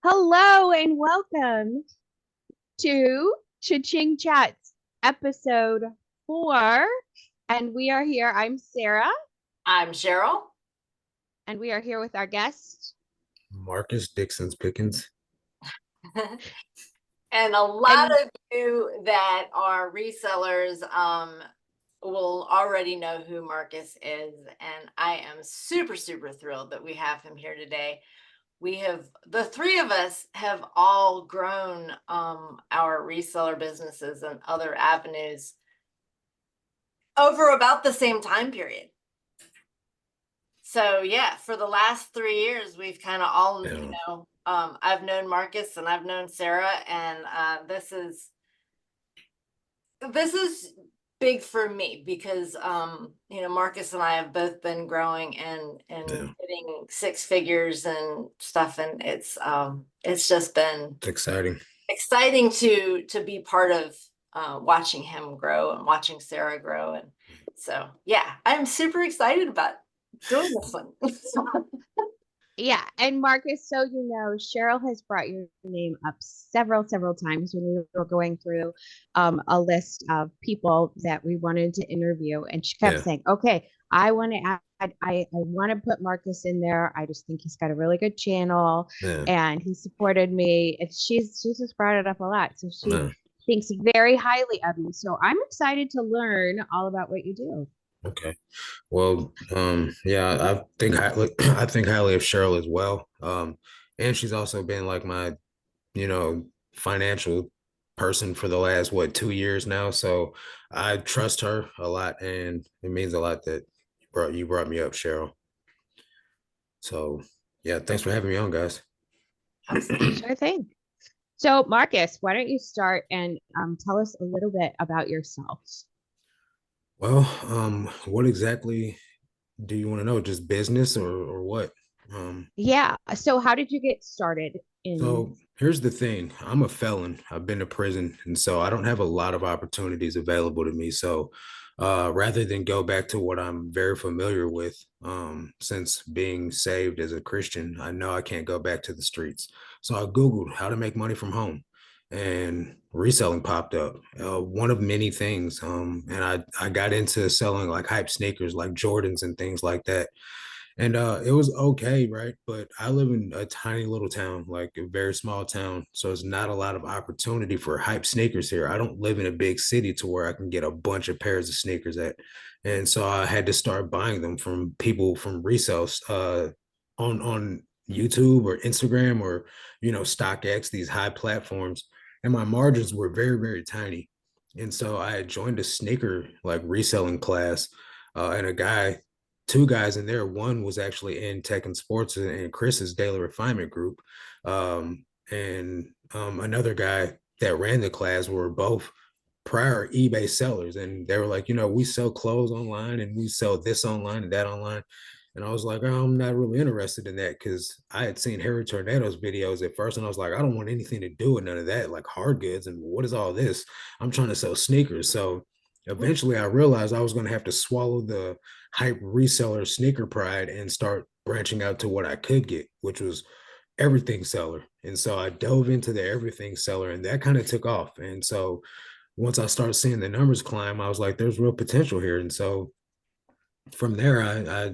Hello and welcome to Cha-Ching Chats, episode 4. And we are here. I'm Sarah, I'm Cheryl. and we are here with our guest. Marcus Dixon's Pickens. And a lot And of you that are resellers will already know who Marcus is. And I am super, super thrilled that we have him here today. The three of us have all grown our reseller businesses and other avenues over about the same time period. So yeah, for the last 3 years, we've kind of all, I've known Marcus and I've known Sarah, and this is big for me because Marcus and I have both been growing and hitting six figures and stuff, and it's just been exciting to be part of watching him grow and watching Sarah grow. And so yeah, I'm super excited about doing this one. yeah, and Marcus, so Cheryl has brought your name up several times when we were going through a list of people that we wanted to interview, and she kept saying, "Okay, I want to add, I want to put Marcus in there. I just think he's got a really good channel, and he supported me." And she's just brought it up a lot, so she thinks very highly of you. So I'm excited to learn all about what you do. Okay. Well, yeah, I think highly of Cheryl as well. And she's also been like my, financial person for the last 2 years now. So I trust her a lot, and it means a lot that you brought me up, Cheryl. So yeah, thanks for having me on, guys. Sure thing. So Marcus, why don't you start and tell us a little bit about yourself? Well, what exactly do you want to know? Just business or what? Yeah. So how did you get started in? So here's the thing. I'm a felon. I've been to prison, and so I don't have a lot of opportunities available to me. So rather than go back to what I'm very familiar with, since being saved as a Christian, I know I can't go back to the streets. So I Googled how to make money from home, and reselling popped up, one of many things. And I got into selling like hype sneakers, like Jordans and things like that. And it was okay, right? But I live in a tiny little town, like a very small town. So it's not a lot of opportunity for hype sneakers here. I don't live in a big city to where I can get a bunch of pairs of sneakers at. And so I had to start buying them from people from resales on YouTube or Instagram or, StockX, these high platforms. And my margins were very, very tiny. And so I had joined a sneaker like reselling class, and two guys in there. One was actually in tech and sports and Chris's daily refinement group. And another guy that ran the class were both prior eBay sellers. And they were like, we sell clothes online and we sell this online and that online. And I was like, oh, I'm not really interested in that because I had seen Harry Tornado's videos at first. And I was like, I don't want anything to do with none of that, like hard goods. And what is all this? I'm trying to sell sneakers. So eventually I realized I was going to have to swallow the hype reseller sneaker pride and start branching out to what I could get, which was everything seller. And so I dove into the everything seller, and that kind of took off. And so once I started seeing the numbers climb, I was like, there's real potential here. And so from there, I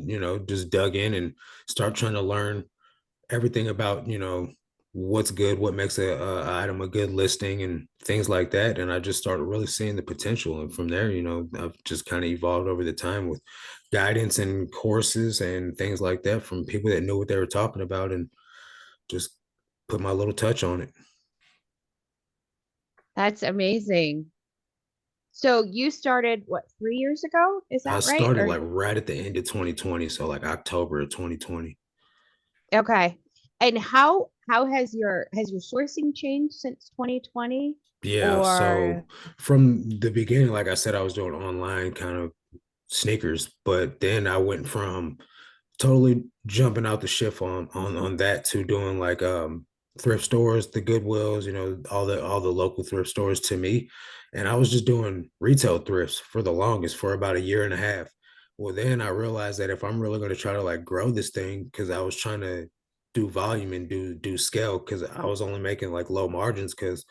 just dug in and start trying to learn everything about, what's good, what makes a item a good listing and things like that. And I just started really seeing the potential. And from there, I've just kind of evolved over the time with guidance and courses and things like that from people that knew what they were talking about, and just put my little touch on it. That's amazing. So you started what, 3 years ago? Is that right? I started like right at the end of 2020, so like October of 2020. Okay. And how has your sourcing changed since 2020? Yeah, so from the beginning, like I said, I was doing online kind of sneakers, but then I went from totally jumping out the ship on that to doing like thrift stores, the Goodwills, all the local thrift stores to me. And I was just doing retail thrifts for the longest, for about a year and a half. Well, then I realized that if I'm really going to try to like grow this thing, because I was trying to do volume and do scale, because I was only making like low margins because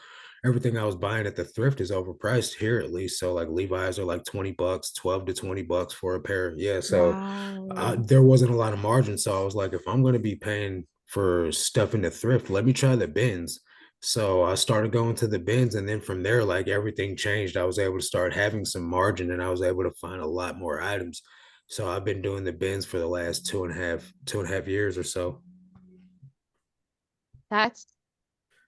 everything I was buying at the thrift is overpriced here at least. So like Levi's are like $20, 12 to $20 for a pair. Yeah. So Wow. there wasn't a lot of margin. So I was like, if I'm going to be paying for stuff in the thrift, let me try the bins. So I started going to the bins, and then from there, like everything changed. I was able to start having some margin, and I was able to find a lot more items. So I've been doing the bins for the last 2.5 years or so. That's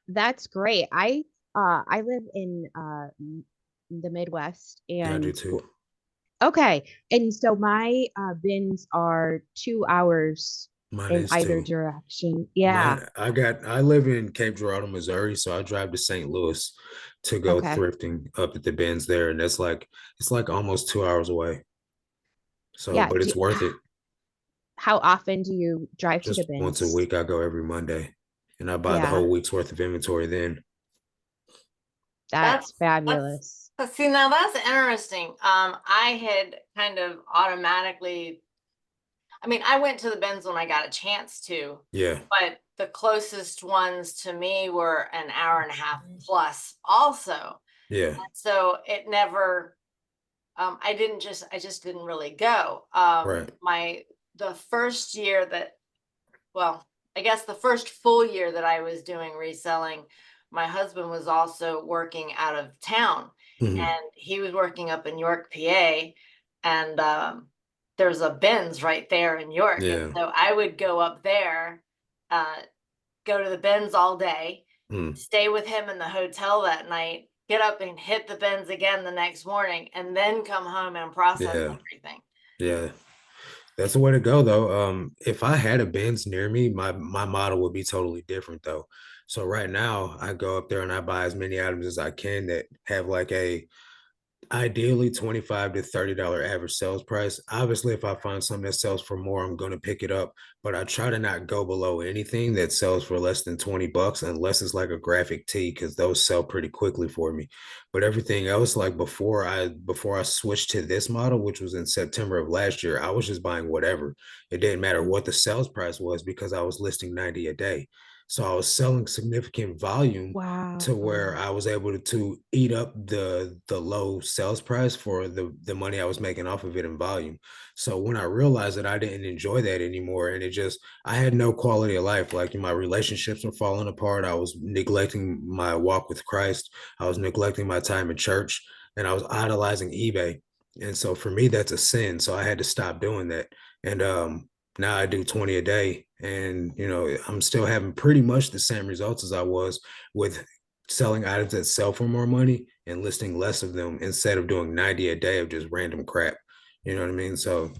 that's great. I live in the Midwest Yeah, I do and too. okay. And so my bins are 2 hours Mine in is either too. direction. Yeah. I live in Cape Girardeau, Missouri, so I drive to St. Louis to go Okay. thrifting up at the bins there, and that's like it's like almost 2 hours away. So, Yeah. but it's worth it. How often do you drive to the Just once a bins? week, I go every Monday, and I buy the Yeah, whole week's worth of inventory then. that's That's fabulous. see, now that's interesting. I had kind of automatically, I mean, I went to the bins when I got a chance to, Yeah, but the closest ones to me were an hour and a half plus also. yeah, So it never, I just didn't really go. right. The first year that, well, I guess the first full year that I was doing reselling, my husband was also working out of town, Mhm. and he was working up in York, PA, and there's a Ben's right there in York. And Yeah, so I would go up there, uh, go to the Ben's all day, mm, stay with him in the hotel that night, get up and hit the Ben's again the next morning, and then come home and process yeah, everything. yeah. That's the way to go though. If I had a Benz near me, my model would be totally different though. So right now, I go up there and I buy as many items as I can that have like a ideally $25 to $30 average sales price. Obviously, if I find something that sells for more, I'm going to pick it up. But I try to not go below anything that sells for less than $20, unless it's like a graphic tee, because those sell pretty quickly for me. But everything else, like before I switched to this model, which was in September of last year, I was just buying whatever. It didn't matter what the sales price was because I was listing 90 a day. So I was selling significant volume Wow. to where I was able to eat up the low sales price for the money I was making off of it in volume. So when I realized that I didn't enjoy that anymore, and it just I had no quality of life. Like my relationships were falling apart. I was neglecting my walk with Christ. I was neglecting my time in church, and I was idolizing eBay. And so for me, that's a sin. So I had to stop doing that. And now I do 20 a day, and I'm still having pretty much the same results as I was with selling items that sell for more money and listing less of them instead of doing 90 a day of just random crap. You know what I mean? So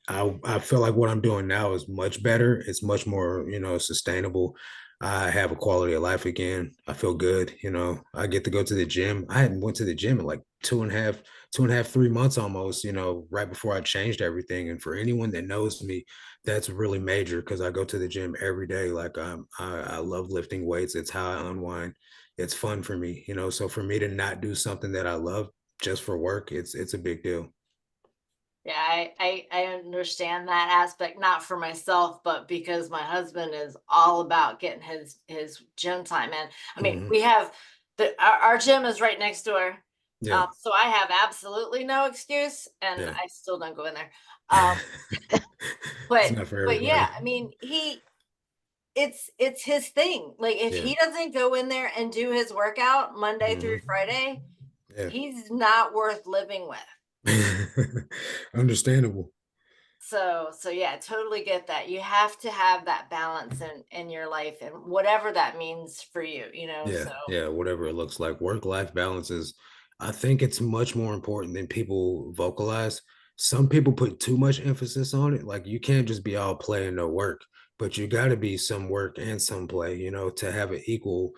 I feel like what I'm doing now is much better. It's much more, sustainable. I have a quality of life again. I feel good. I get to go to the gym. I hadn't went to the gym in like 2.5, 3 months almost, right before I changed everything. And for anyone that knows me, that's really major because I go to the gym every day. Like I love lifting weights. It's how I unwind. It's fun for me, so for me to not do something that I love just for work, it's a big deal. Yeah, I understand that aspect, not for myself, but because my husband is all about getting his gym time in. I mean, Mhm. we have our gym is right next door. Yeah. So I have absolutely no excuse, and Yeah. I still don't go in there. Um, It's but not for but yeah, everybody. I mean, it's his thing. Like if Yeah. he doesn't go in there and do his workout Monday through Mhm. Friday, Yeah. he's not worth living with. Understandable. So yeah, I totally get that. You have to have that balance in your life and whatever that means for you, Yeah. so Yeah. Whatever it looks like. Work-life balance is, I think it's much more important than people vocalize. Some people put too much emphasis on it. Like you can't just be all play and no work, but you got to be some work and some play, to have an equal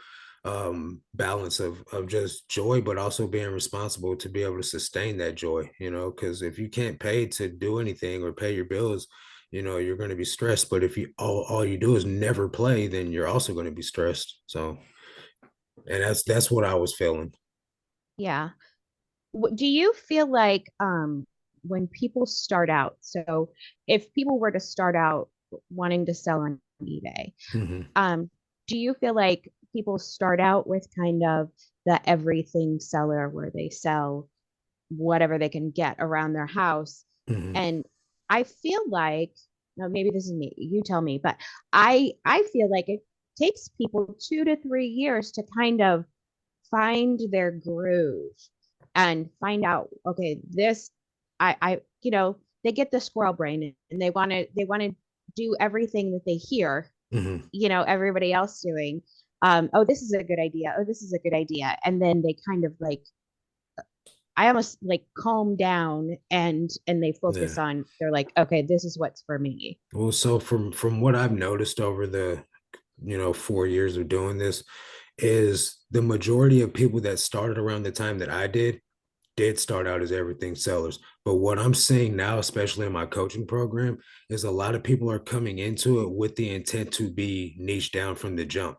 balance of just joy, but also being responsible to be able to sustain that joy, because if you can't pay to do anything or pay your bills, you're going to be stressed. But if you all you do is never play, then you're also going to be stressed. So, and that's what I was feeling. Yeah. Do you feel like when people start out, so if people were to start out wanting to sell on eBay. Mhm. Do you feel like people start out with kind of the everything seller where they sell whatever they can get around their house? Mhm. And I feel like, now maybe this is me, you tell me, but I feel like it takes people 2 to 3 years to kind of find their groove and find out, okay, this, they get the squirrel brain and they want to do everything that they hear, Mhm. everybody else doing. Oh, this is a good idea. Oh, this is a good idea. And then they kind of like, I almost like calm down and they focus Yeah. on, they're like, okay, this is what's for me. Well, so from what I've noticed over the 4 years of doing this, is the majority of people that started around the time that I did start out as everything sellers. But what I'm seeing now, especially in my coaching program, is a lot of people are coming into it with the intent to be niche down from the jump,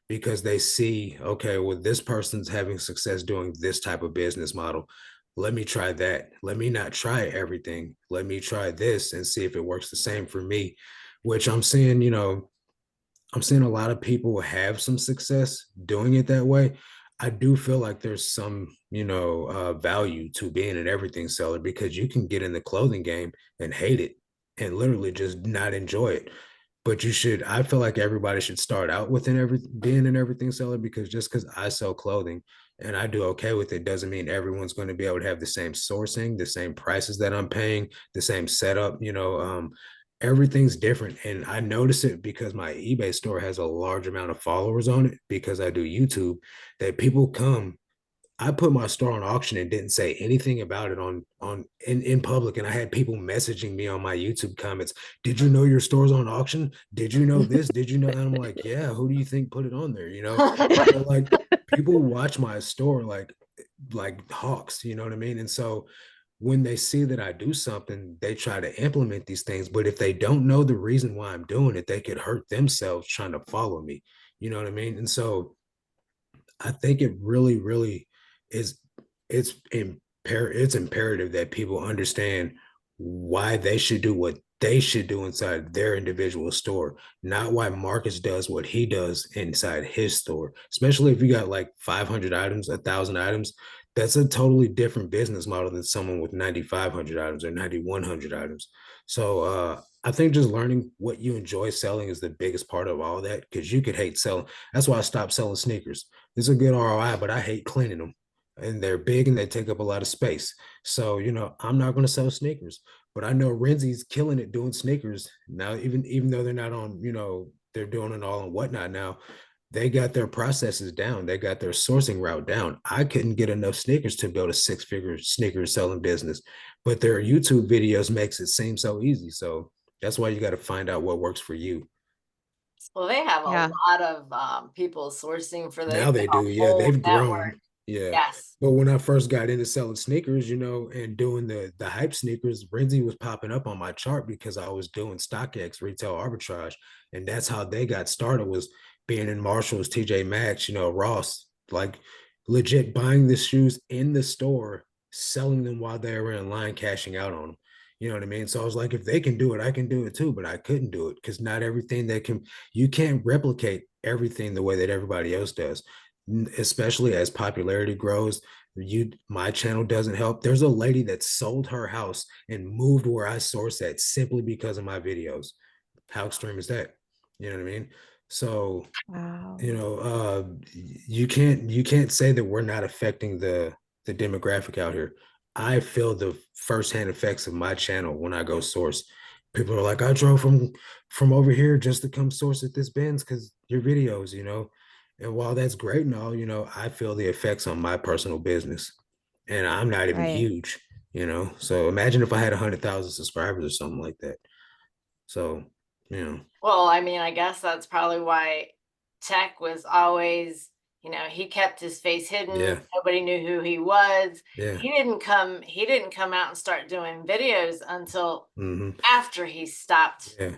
because they see, okay, well, this person's having success doing this type of business model. Let me try that. Let me not try everything. Let me try this and see if it works the same for me, which I'm seeing a lot of people have some success doing it that way. I do feel like there's some, value to being an everything seller, because you can get in the clothing game and hate it and literally just not enjoy it. But I feel like everybody should start out with being an everything seller, because just because I sell clothing and I do okay with it doesn't mean everyone's going to be able to have the same sourcing, the same prices that I'm paying, the same setup. Everything's different. And I notice it because my eBay store has a large amount of followers on it, because I do YouTube, that people come. I put my store on auction and didn't say anything about it in public. And I had people messaging me on my YouTube comments. Did you know your store's on auction? Did you know this? Did you know? And I'm like, yeah, who do you think put it on there? So like, people watch my store like hawks, you know what I mean? And so when they see that I do something, they try to implement these things. But if they don't know the reason why I'm doing it, they could hurt themselves trying to follow me. You know what I mean? And so I think it really, really is. It's imperative that people understand why they should do what they should do inside their individual store, not why Marcus does what he does inside his store. Especially if you got like 500 items, 1,000 items, that's a totally different business model than someone with 9,500 items or 9,100 items. So I think just learning what you enjoy selling is the biggest part of all that, because you could hate selling. That's why I stopped selling sneakers. It's a good ROI, but I hate cleaning them. And they're big and they take up a lot of space. So, I'm not going to sell sneakers. But I know Renzi's killing it doing sneakers. Now, even though they're not on, they're doing it all and whatnot now, they got their processes down. They got their sourcing route down. I couldn't get enough sneakers to build a six-figure sneakers selling business, but their YouTube videos makes it seem so easy. So that's why you got to find out what works for you. Well, they have a Yeah. lot of people sourcing for Now they've they got do. a Yeah, whole they've network. grown. Yeah. Yes. But when I first got into selling sneakers, and doing the hype sneakers, Renzi was popping up on my chart because I was doing StockX retail arbitrage. And that's how they got started, was being in Marshalls, TJ Maxx, Ross, like legit buying the shoes in the store, selling them while they were in line, cashing out on them. You know what I mean? So I was like, if they can do it, I can do it too. But I couldn't do it because not everything you can't replicate everything the way that everybody else does, especially as popularity grows. My channel doesn't help. There's a lady that sold her house and moved where I source at simply because of my videos. How extreme is that? You know what I mean? So, Wow. you can't say that we're not affecting the demographic out here. I feel the firsthand effects of my channel when I go source. People are like, I drove from over here just to come source at this Benz because your videos. And while that's great and all, I feel the effects on my personal business. And I'm not even Right. huge. So imagine if I had 100,000 subscribers or something like that. So, you know. Well, I mean, I guess that's probably why Tech was always, he kept his face hidden. Yeah. Nobody knew who he was. Yeah. He didn't come out and start doing videos until Mm-hmm. after he stopped. Yeah.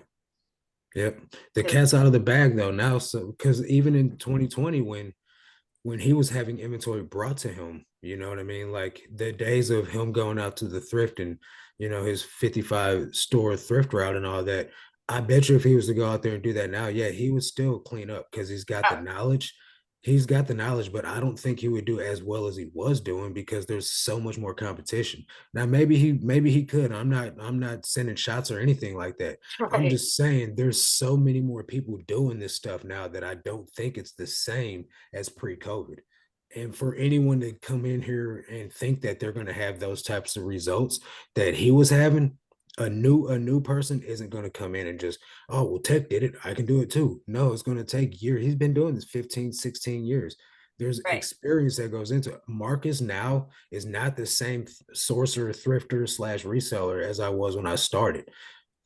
Yep. The cat's out of the bag though now. So because even in 2020, when he was having inventory brought to him, you know what I mean? Like the days of him going out to the thrift and his 55 store thrift route and all that, I bet you if he was to go out there and do that now, yeah, he would still clean up because he's got the Oh, knowledge. He's got the knowledge, but I don't think he would do as well as he was doing because there's so much more competition. Now maybe he could. I'm not sending shots or anything like that. I'm right. just saying there's so many more people doing this stuff now that I don't think it's the same as pre-COVID. And for anyone to come in here and think that they're going to have those types of results that he was having, a new person isn't going to come in and just, oh well, Tech did it, I can do it too. No, it's going to take years. He's been doing this 15, 16 years. There's Right. experience that goes into it. Marcus now is not the same sourcer, thrifter slash reseller as I was when I started.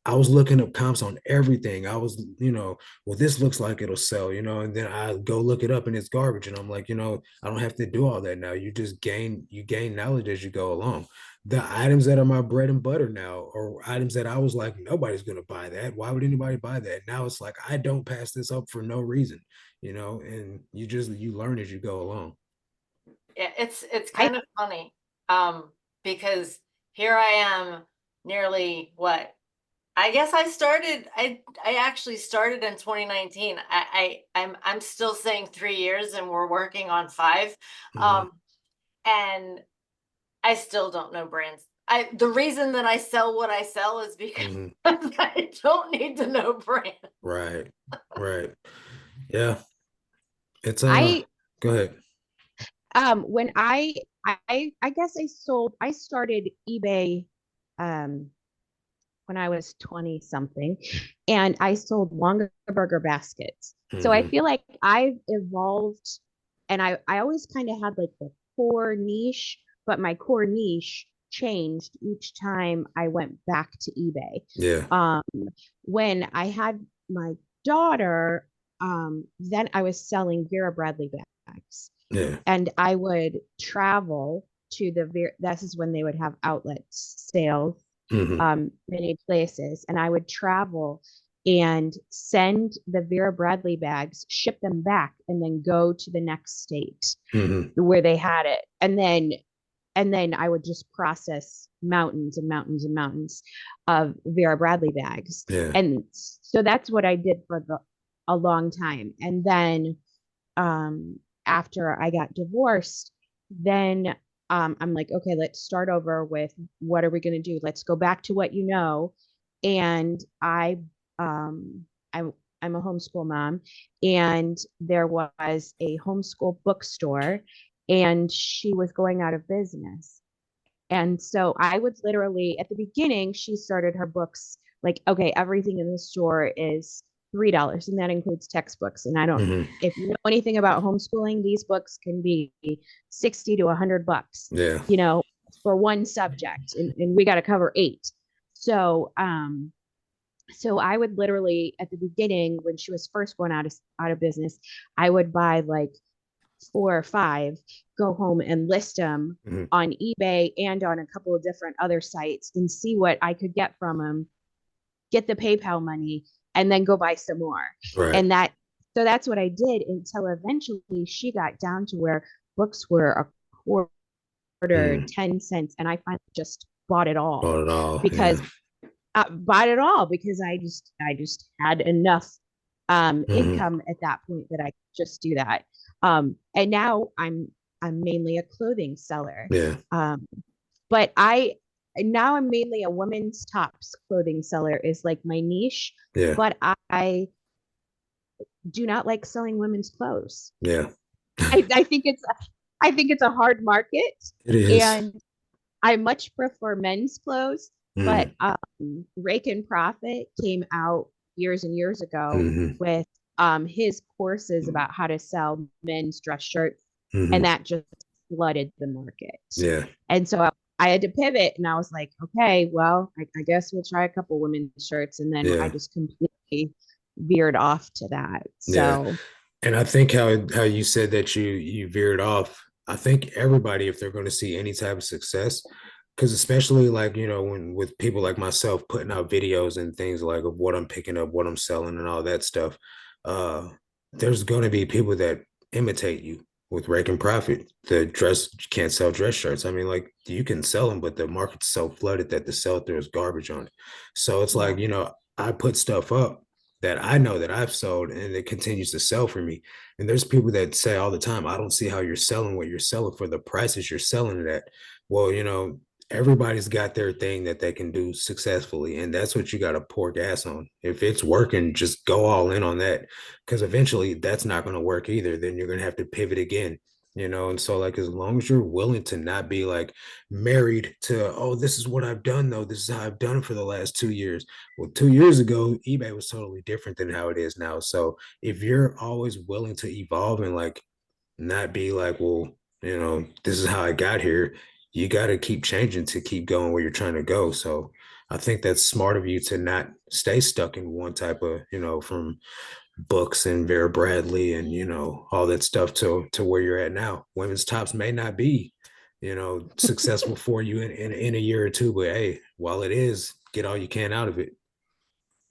I was looking up comps on everything. I was, well, this looks like it'll sell, and then I go look it up and it's garbage. And I'm like, I don't have to do all that now. You gain knowledge as you go along. The items that are my bread and butter now are items that I was like, nobody's gonna buy that. Why would anybody buy that? Now it's like I don't pass this up for no reason, and you learn as you go along. Yeah, it's I kind of funny. Because here I am nearly what I guess I actually started in 2019. I'm still saying 3 years and we're working on 5. Mhm, Um and I still don't know brands. The reason that I sell what I sell is because mhm. I don't need to know brands. Right, right. Yeah, it's I go ahead. when I guess I started eBay um when I was 20 something, and I sold burger baskets. So I Hmm. feel like I've evolved, and I always kind of had like the core niche, but my core niche changed each time I went back to eBay. Yeah, Um, when I had my daughter, then I was selling Vera Bradley bags, yeah. and I would travel to this is when they would have outlet sales, Hmm. many places, and I would travel and send the Vera Bradley bags, ship them back, and then go to the next state Hmm. where they had it, and then I would just process mountains and mountains and mountains of Vera Bradley bags, Yeah. and so that's what I did for a long time, and then um, after I got divorced, then I'm like, okay, let's start over with what are we going to do? Let's go back to what you know. And um, I'm a homeschool mom, and there was a homeschool bookstore, and she was going out of business. And so I would literally, at the beginning, she started her books like, okay, everything in the store is $3, and that includes textbooks. And I don't, Hmm. if you know anything about homeschooling, these books can be 60 to $100, Yeah. you know, for one subject, and we got to cover 8. So, so I would literally at the beginning when she was first going out of business, I would buy like 4 or 5, go home and list them Hmm. on eBay and on a couple of different other sites and see what I could get from them, get the PayPal money, and then go buy some more. Right. And so that's what I did until eventually she got down to where books were a quarter, Mm. 10 cents. And I finally just bought it all Bought it all. because Yeah. I just had enough Hmm. income at that point that I could just do that. And now I'm mainly a clothing seller. Yeah. Um, but now I'm mainly a women's tops clothing seller is like my niche, Yeah. but I do not like selling women's clothes. Yeah. I think it's a hard market, It is. and I much prefer men's clothes, but Mm. Rake and Profit came out years and years ago Hmm. with his courses about how to sell men's dress shirts, and Hmm. that just flooded the market. Yeah. And so I had to pivot, and I was like, okay, well, I guess we'll try a couple women's shirts, and then I Yeah. just completely veered off to that. Yeah. So And I think how you said that you veered off. I think everybody, if they're going to see any type of success, because especially like when with people like myself putting out videos and things like of what I'm picking up, what I'm selling, and all that stuff, uh, there's going to be people that imitate you with rake and profit. The dress you can't sell dress shirts. I mean, like you can sell them, but the market's so flooded that the sell through is garbage on it. So it's yeah, like I put stuff up that I know that I've sold and it continues to sell for me. And there's people that say all the time, I don't see how you're selling what you're selling for the prices you're selling it at. Well, everybody's got their thing that they can do successfully. And that's what you got to pour gas on. If it's working, just go all in on that. Because eventually that's not going to work either. Then you're going to have to pivot again. And so like as long as you're willing to not be like married to, oh, this is what I've done though. This is how I've done it for the last 2 years. Well, 2 years ago, eBay was totally different than how it is now. So if you're always willing to evolve and like not be like, well, this is how I got here, you got to keep changing to keep going where you're trying to go. So I think that's smart of you to not stay stuck in one type of, from books and Vera Bradley and, all that stuff to where you're at now. Women's tops may not be, successful for you in a year or two, but hey, while it is, get all you can out of it.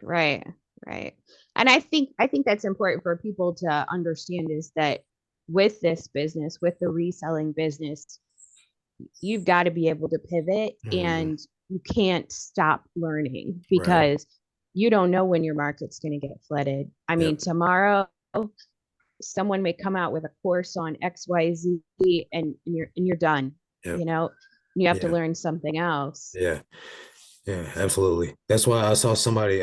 Right, right. And I think that's important for people to understand is that with this business, with the reselling business, you've got to be able to pivot and you can't stop learning because you don't know when your market's going to get flooded. I mean, tomorrow someone may come out with a course on XYZ and you're done. You have to learn something else. Yeah, absolutely. That's why I saw somebody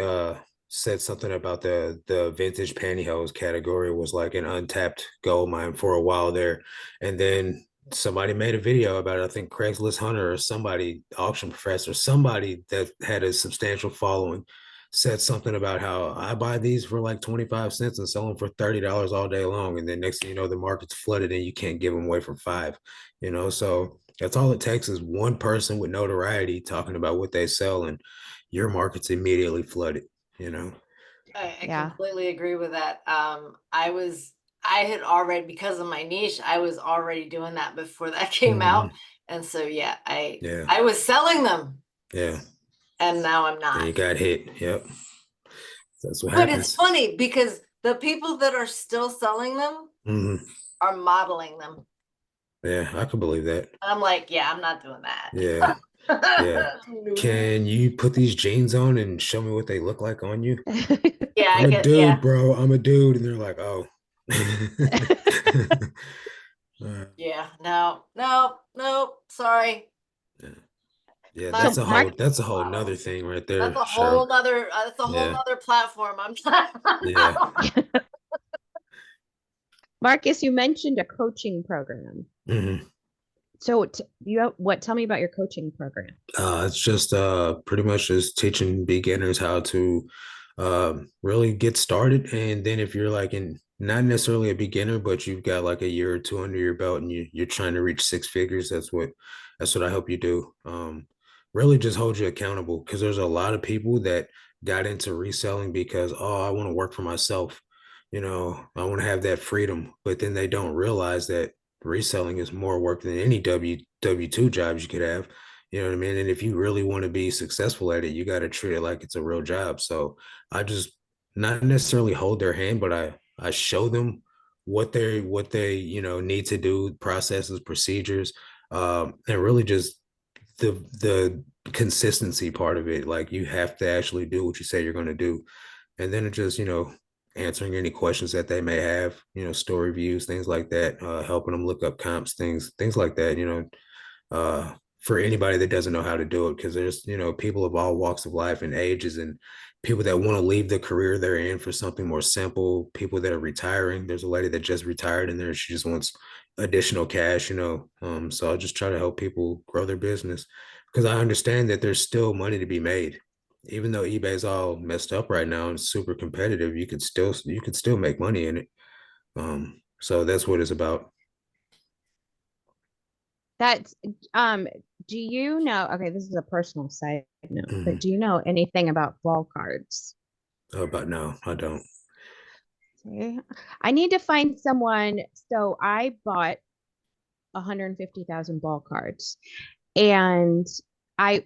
said something about the vintage pantyhose category was like an untapped gold mine for a while there. And then somebody made a video about it. I think Craigslist Hunter or somebody, auction professor, somebody that had a substantial following said something about how I buy these for like 25 cents and sell them for $30 all day long. And then next thing you know, the market's flooded and you can't give them away for $5, so that's all it takes is one person with notoriety talking about what they sell and your market's immediately flooded, I completely agree with that. I had already, because of my niche, I was already doing that before that came out. And so, I was selling them. Yeah. And now I'm not. And you got hit. Yep. That's what But happens. it's funny because the people that are still selling them are modeling them. Yeah, I could believe that. I'm like, yeah, I'm not doing that. Yeah. Yeah. Can you put these jeans on and show me what they look like on you? Yeah, I'm a dude, bro. I'm a dude. And they're like, oh. Yeah, no, sorry. Yeah, that's a whole nother thing right there. That's a whole nother platform. I'm yeah. Marcus, you mentioned a coaching program. So tell me about your coaching program. It's just pretty much just teaching beginners how to really get started. And then if you're like not necessarily a beginner, but you've got like a year or two under your belt and you're trying to reach 6 figures, that's what I hope you do. Really just hold you accountable because there's a lot of people that got into reselling because, oh, I want to work for myself. I want to have that freedom, but then they don't realize that reselling is more work than any W-2 jobs you could have. You know what I mean? And if you really want to be successful at it, you got to treat it like it's a real job. So I just not necessarily hold their hand, but I show them what they need to do, processes, procedures, and really just the consistency part of it. Like you have to actually do what you say you're going to do. And then it just, answering any questions that they may have, story views, things like that, helping them look up comps, things like that, for anybody that doesn't know how to do it. Because there's, people of all walks of life and ages and people that want to leave the career they're in for something more simple, people that are retiring. There's a lady that just retired and she just wants additional cash, so I just try to help people grow their business because I understand that there's still money to be made. Even though eBay's all messed up right now and super competitive, you could still make money in it. So that's what it's about. That's do you know, okay, this is a personal side note, but do you know anything about ball cards? No, I don't. Okay. I need to find someone. So I bought 150,000 ball cards and I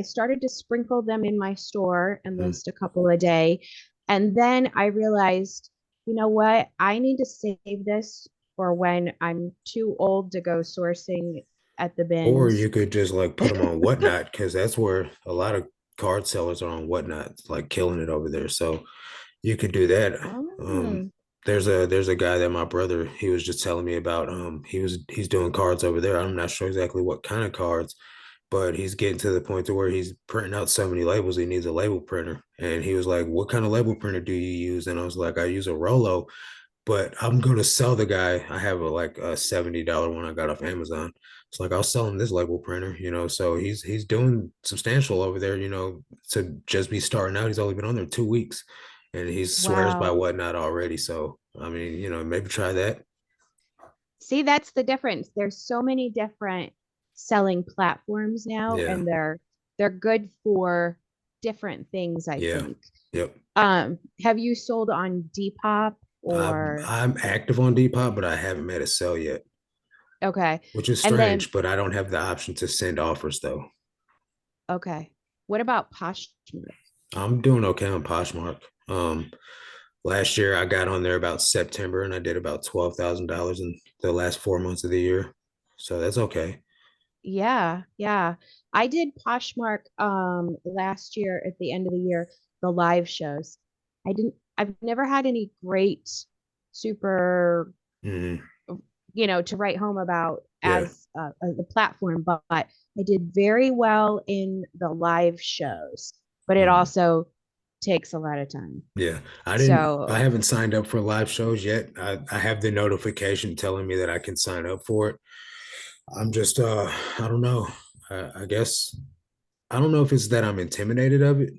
started to sprinkle them in my store and list a couple a day. And then I realized, you know what? I need to save this for when I'm too old to go sourcing at the bins. Or you could just like put them on Whatnot because that's where a lot of card sellers are on Whatnot, like killing it over there. So you could do that. Oh. There's a guy that my brother, he was just telling me about. He's doing cards over there. I'm not sure exactly what kind of cards, but he's getting to the point to where he's printing out so many labels, he needs a label printer. And he was like, "What kind of label printer do you use?" And I was like, "I use a Rolo, but I'm gonna sell the guy. I have a $70 one I got off Amazon. It's like I'll sell him this label printer, you know." So he's doing substantial over there, you know, to just be starting out. He's only been on there 2 weeks, and he swears by Wow. Whatnot already. So I mean, you know, maybe try that. See, that's the difference. There's so many different selling platforms now, Yeah, and they're good for different things, I yeah, think. yep. Have you sold on Depop or I'm active on Depop, but I haven't made a sale yet, okay. which is And then strange. But I don't have the option to send offers though. okay. What about Poshmark? I'm doing okay on Poshmark. Last year I got on there about September and I did about $12,000 in the last 4 months of the year. So that's okay. Yeah, yeah. I did Poshmark last year at the end of the year, the live shows. I've never had any great super Hmm. to write home about Yeah. as a platform, but I did very well in the live shows, but it Hmm. also takes a lot of time. Yeah. I So, haven't signed up for live shows yet. I have the notification telling me that I can sign up for it. I'm just, I don't know. I guess I don't know if it's that I'm intimidated of it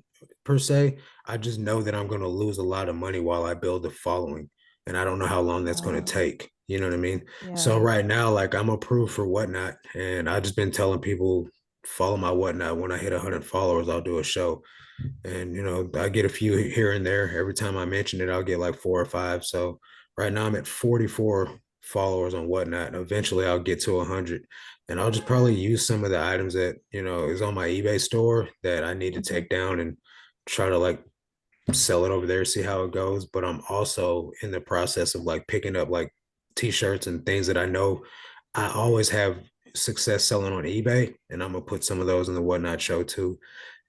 per se. I just know that I'm going to lose a lot of money while I build a following, and I don't know how long that's going to uh, take. You know what I mean? So yeah. right now, like I'm approved for Whatnot, and I just been telling people follow my Whatnot. When I hit 100 followers, I'll do a show, and you know I get a few here and there. Every time I mention it, I'll get like 4 or 5. So right now I'm at 44 followers on Whatnot. Eventually, I'll get to 100, and I'll just probably use some of the items that is on my eBay store that I need to Mhm. take down and try to like sell it over there, see how it goes. But I'm also in the process of like picking up like t-shirts and things that I know I always have success selling on eBay, and I'm gonna put some of those in the Whatnot show too.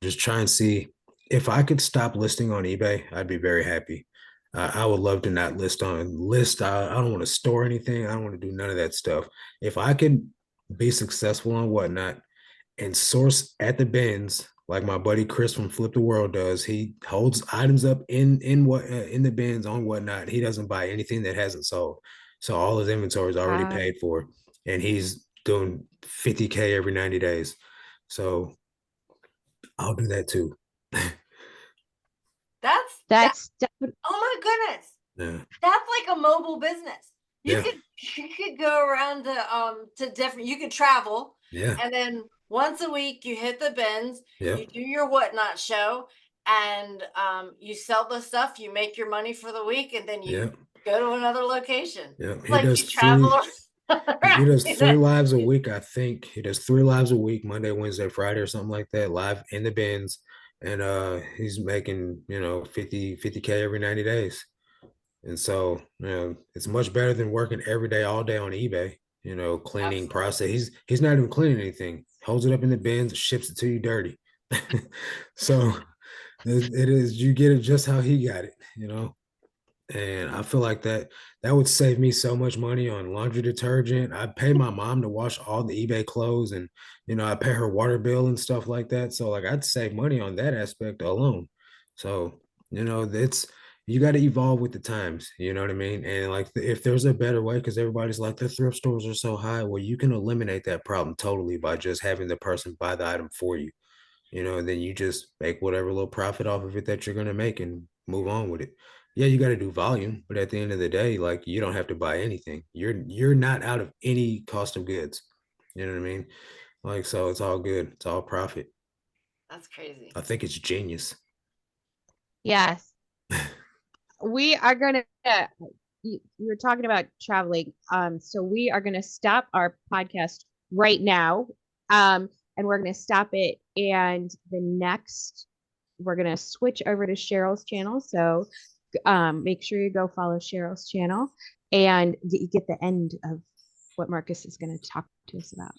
Just try and see if I could stop listing on eBay, I'd be very happy. I would love to not list. I don't want to store anything. I don't want to do none of that stuff. If I could be successful on Whatnot and source at the bins like my buddy Chris from Flip the World does. He holds items up in the bins on Whatnot. He doesn't buy anything that hasn't sold, so all his inventory is already Uh, paid for, and he's doing 50K every 90 days. So I'll do that too. That. that's Oh my goodness. Yeah, That's like a mobile business. yeah, You could go around to different, you could travel, yeah, and then once a week you hit the bins, yeah, you do your Whatnot show, and you sell the stuff, you make your money for the week, and then yeah, you go to another location. yeah. It's like you travel He around does the three United lives a States. week, I think. He does 3 lives a week, Monday, Wednesday, Friday, or something like that, live in the bins. And he's making, 50K every 90 days. And so, it's much better than working every day, all day on eBay, cleaning process. Absolutely. He's not even cleaning anything. Holds it up in the bins, ships it to you dirty. So it is, you get it just how he got it. And I feel like that would save me so much money on laundry detergent. I pay my mom to wash all the eBay clothes, and I pay her water bill and stuff like that. So like I'd save money on that aspect alone. So, it's you got to evolve with the times, you know what I mean? And like if there's a better way, because everybody's like the thrift stores are so high, well, you can eliminate that problem totally by just having the person buy the item for you, and then you just make whatever little profit off of it that you're going to make and move on with it. Yeah, you got to do volume, but at the end of the day, like you don't have to buy anything. You're not out of any cost of goods. You know what I mean? Like, so it's all good. It's all profit. That's crazy. I think it's genius. yes. We are gonna you were talking about traveling. So we are gonna stop our podcast right now. And we're gonna stop it. And the next we're gonna switch over to Cheryl's channel. So make sure you go follow Cheryl's channel and you get the end of what Marcus is gonna talk to us about.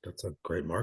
That's a great market.